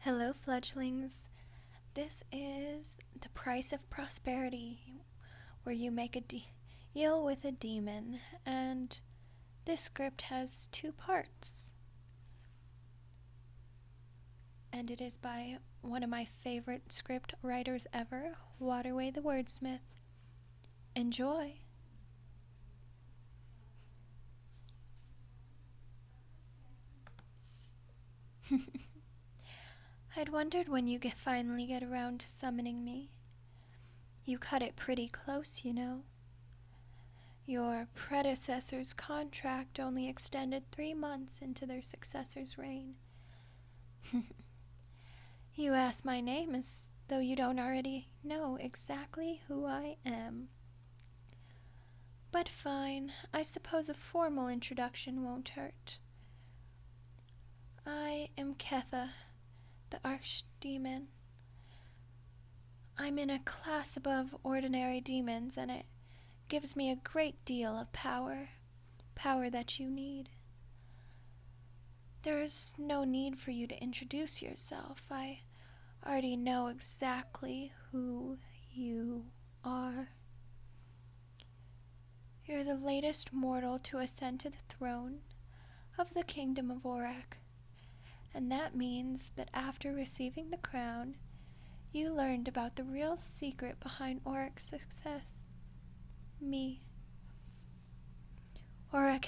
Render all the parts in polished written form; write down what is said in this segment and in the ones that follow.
Hello, fledglings. This is The Price of Prosperity, where you make a deal with a demon, and this script has two parts. And it is by one of my favorite script writers ever, Waterway the Wordsmith. Enjoy! I'd wondered when you finally get around to summoning me. You cut it pretty close, you know. Your predecessor's contract only extended 3 months into their successor's reign. You ask my name as though you don't already know exactly who I am. But fine, I suppose a formal introduction won't hurt. I am Ketha, the Archdemon. I'm in a class above ordinary demons, and it gives me a great deal of power that you need. There's no need for you to introduce yourself. I already know exactly who you are. You're the latest mortal to ascend to the throne of the kingdom of Aurak, and that means that after receiving the crown, you learned about the real secret behind Aurak's success. Me. Aurak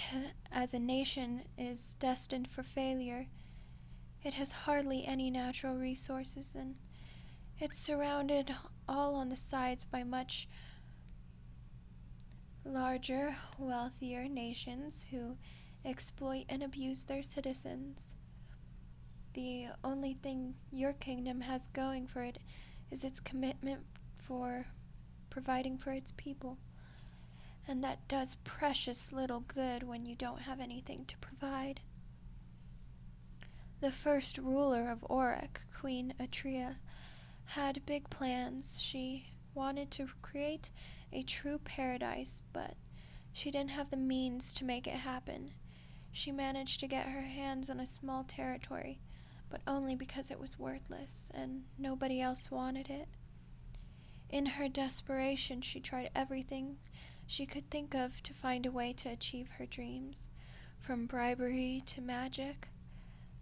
as a nation is destined for failure. It has hardly any natural resources, and it's surrounded all on the sides by much larger, wealthier nations who exploit and abuse their citizens. The only thing your kingdom has going for it is its commitment for providing for its people. And that does precious little good when you don't have anything to provide. The first ruler of Aurak, Queen Atria, had big plans. She wanted to create a true paradise, but she didn't have the means to make it happen. She managed to get her hands on a small territory, but only because it was worthless and nobody else wanted it. In her desperation, she tried everything she could think of to find a way to achieve her dreams, from bribery to magic.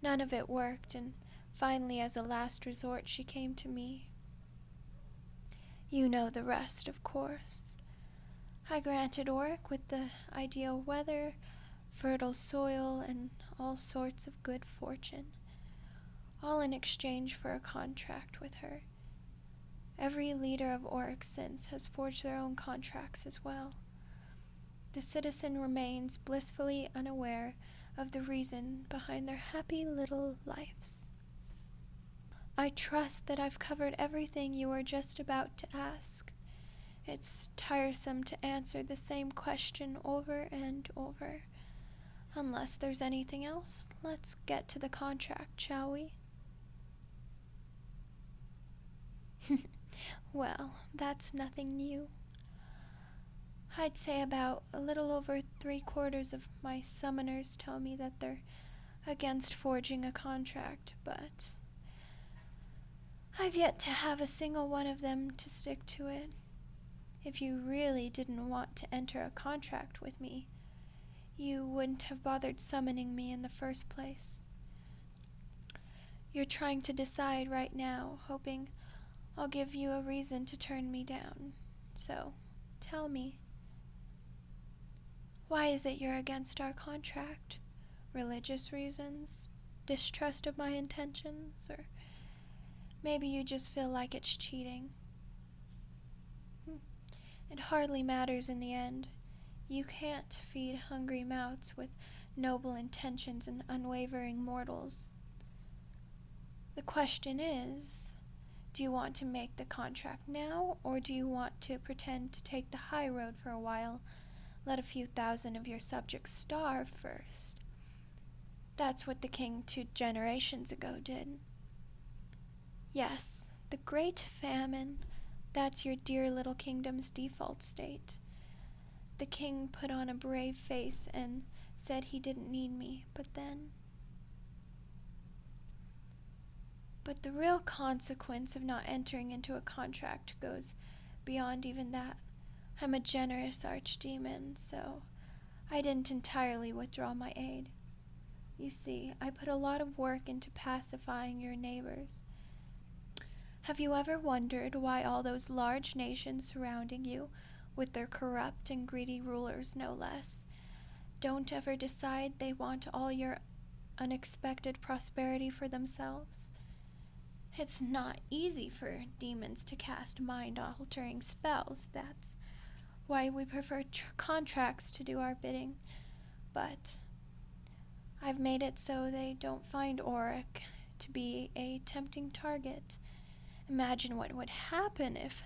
None of it worked, and finally, as a last resort, she came to me. You know the rest, of course. I granted Aurak with the ideal weather, fertile soil, and all sorts of good fortune, all in exchange for a contract with her. Every leader of Aurak since has forged their own contracts as well. The citizen remains blissfully unaware of the reason behind their happy little lives. I trust that I've covered everything you are just about to ask. It's tiresome to answer the same question over and over. Unless there's anything else, let's get to the contract, shall we? Well, that's nothing new. I'd say about a little over 3/4 of my summoners tell me that they're against forging a contract, but I've yet to have a single one of them to stick to it. If you really didn't want to enter a contract with me, you wouldn't have bothered summoning me in the first place. You're trying to decide right now, hoping I'll give you a reason to turn me down. So, tell me, why is it you're against our contract? Religious reasons? Distrust of my intentions? Or maybe you just feel like it's cheating? It hardly matters in the end. You can't feed hungry mouths with noble intentions and unwavering mortals. The question is, do you want to make the contract now, or do you want to pretend to take the high road for a while, let a few thousand of your subjects starve first? That's what the king 2 generations ago did. Yes, the Great Famine, that's your dear little kingdom's default state. The king put on a brave face and said he didn't need me, but then But the real consequence of not entering into a contract goes beyond even that. I'm a generous archdemon, so I didn't entirely withdraw my aid. You see, I put a lot of work into pacifying your neighbors. Have you ever wondered why all those large nations surrounding you, with their corrupt and greedy rulers no less, don't ever decide they want all your unexpected prosperity for themselves? It's not easy for demons to cast mind-altering spells. That's why we prefer contracts to do our bidding. But I've made it so they don't find Auric to be a tempting target. Imagine what would happen if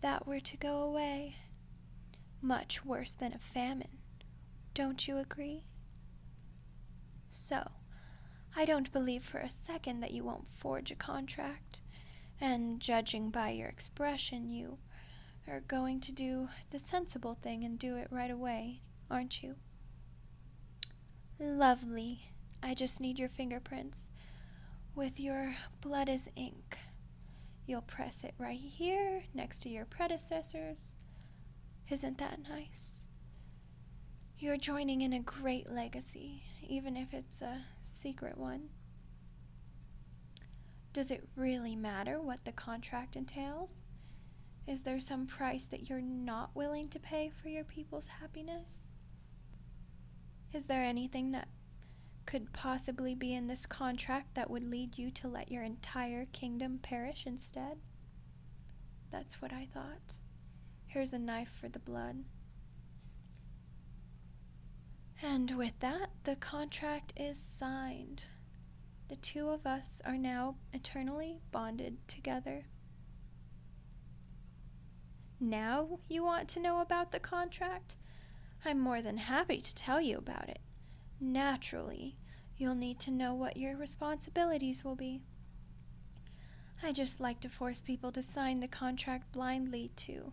that were to go away. Much worse than a famine. Don't you agree? So, I don't believe for a second that you won't forge a contract. And judging by your expression, you are going to do the sensible thing and do it right away, aren't you? Lovely. I just need your fingerprints. With your blood as ink. You'll press it right here, next to your predecessors. Isn't that nice? You're joining in a great legacy, even if it's a secret one. Does it really matter what the contract entails? Is there some price that you're not willing to pay for your people's happiness? Is there anything that could possibly be in this contract that would lead you to let your entire kingdom perish instead? That's what I thought. Here's a knife for the blood. And with that, the contract is signed. The two of us are now eternally bonded together. Now you want to know about the contract? I'm more than happy to tell you about it. Naturally, you'll need to know what your responsibilities will be. I just like to force people to sign the contract blindly to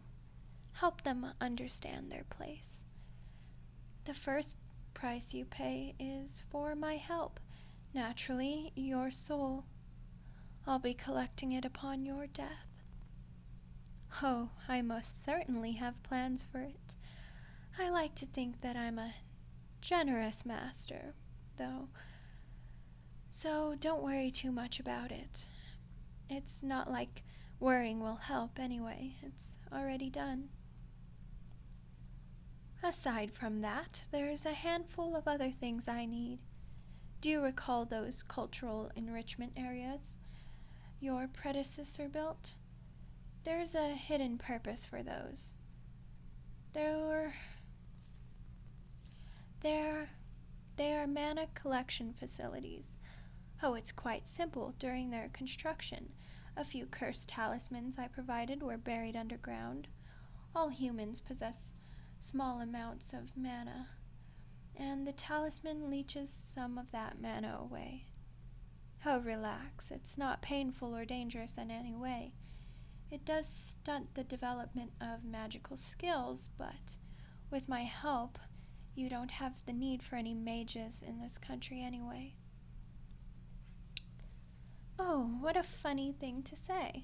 help them understand their place. The first price you pay is for my help. Naturally, your soul. I'll be collecting it upon your death. Oh, I most certainly have plans for it. I like to think that I'm a generous master, though, so don't worry too much about it. It's not like worrying will help anyway. It's already done. Aside from that, there's a handful of other things I need. Do you recall those cultural enrichment areas your predecessor built? There's a hidden purpose for those. They are mana collection facilities. Oh, it's quite simple. During their construction, a few cursed talismans I provided were buried underground. All humans possess small amounts of mana, and the talisman leeches some of that mana away. Oh, relax. It's not painful or dangerous in any way. It does stunt the development of magical skills, but with my help, you don't have the need for any mages in this country anyway. Oh, what a funny thing to say.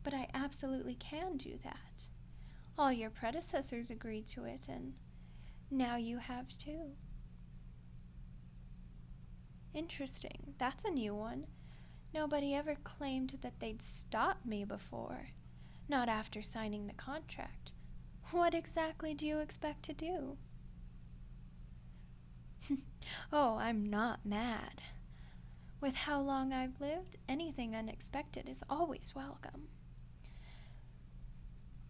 But I absolutely can do that. All your predecessors agreed to it, and now you have too. Interesting. That's a new one. Nobody ever claimed that they'd stop me before. Not after signing the contract. What exactly do you expect to do? Oh, I'm not mad. With how long I've lived, anything unexpected is always welcome.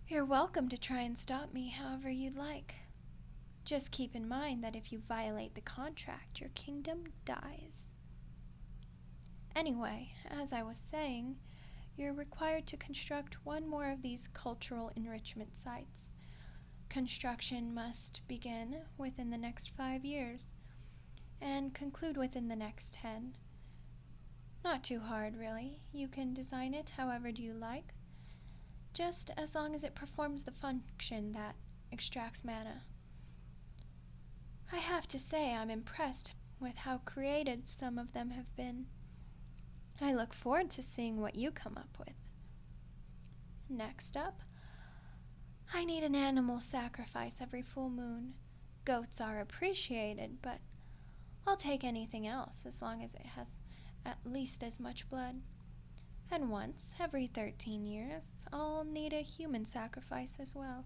You're welcome to try and stop me however you'd like. Just keep in mind that if you violate the contract, your kingdom dies. Anyway, as I was saying, you're required to construct one more of these cultural enrichment sites. Construction must begin within the next 5 years and conclude within the next 10. Not too hard, really. You can design it however you like, just as long as it performs the function that extracts mana. I have to say I'm impressed with how creative some of them have been. I look forward to seeing what you come up with. Next up, I need an animal sacrifice every full moon. Goats are appreciated, but I'll take anything else as long as it has at least as much blood. And once every 13 years, I'll need a human sacrifice as well.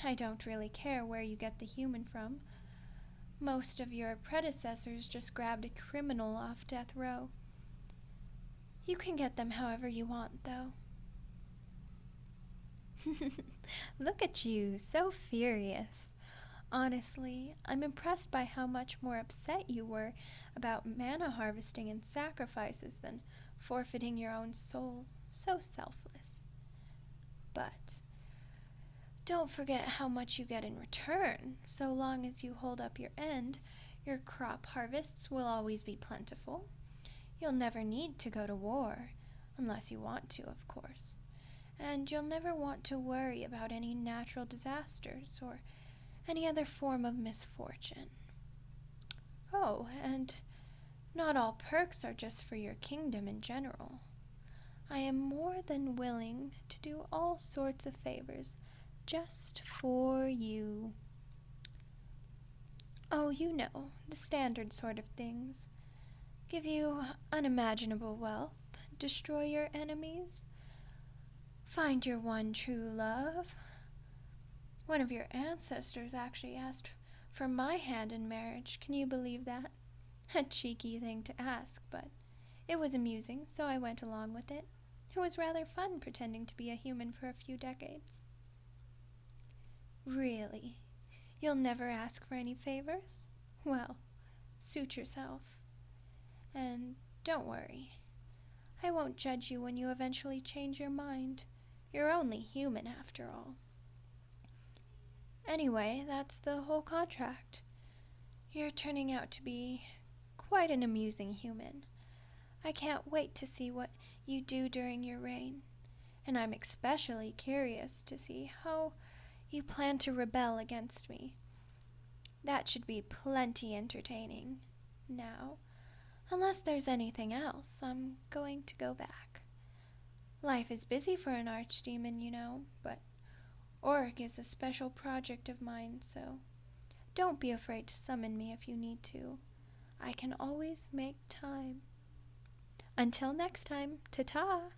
I don't really care where you get the human from. Most of your predecessors just grabbed a criminal off death row. You can get them however you want, though. Look at you, so furious. Honestly, I'm impressed by how much more upset you were about mana harvesting and sacrifices than forfeiting your own soul. So selfless. But don't forget how much you get in return. So long as you hold up your end, your crop harvests will always be plentiful. You'll never need to go to war, unless you want to, of course. And you'll never want to worry about any natural disasters or any other form of misfortune. Oh, and not all perks are just for your kingdom in general. I am more than willing to do all sorts of favors just for you. Oh, you know, the standard sort of things. Give you unimaginable wealth, destroy your enemies, find your one true love. One of your ancestors actually asked for my hand in marriage. Can you believe that? A cheeky thing to ask, but it was amusing, so I went along with it. It was rather fun pretending to be a human for a few decades. Really? You'll never ask for any favors? Well, suit yourself. And don't worry. I won't judge you when you eventually change your mind. You're only human after all. Anyway, that's the whole contract. You're turning out to be quite an amusing human. I can't wait to see what you do during your reign. And I'm especially curious to see how you plan to rebel against me. That should be plenty entertaining. Now, unless there's anything else, I'm going to go back. Life is busy for an archdemon, you know, but Orc is a special project of mine, so don't be afraid to summon me if you need to. I can always make time. Until next time, ta-ta!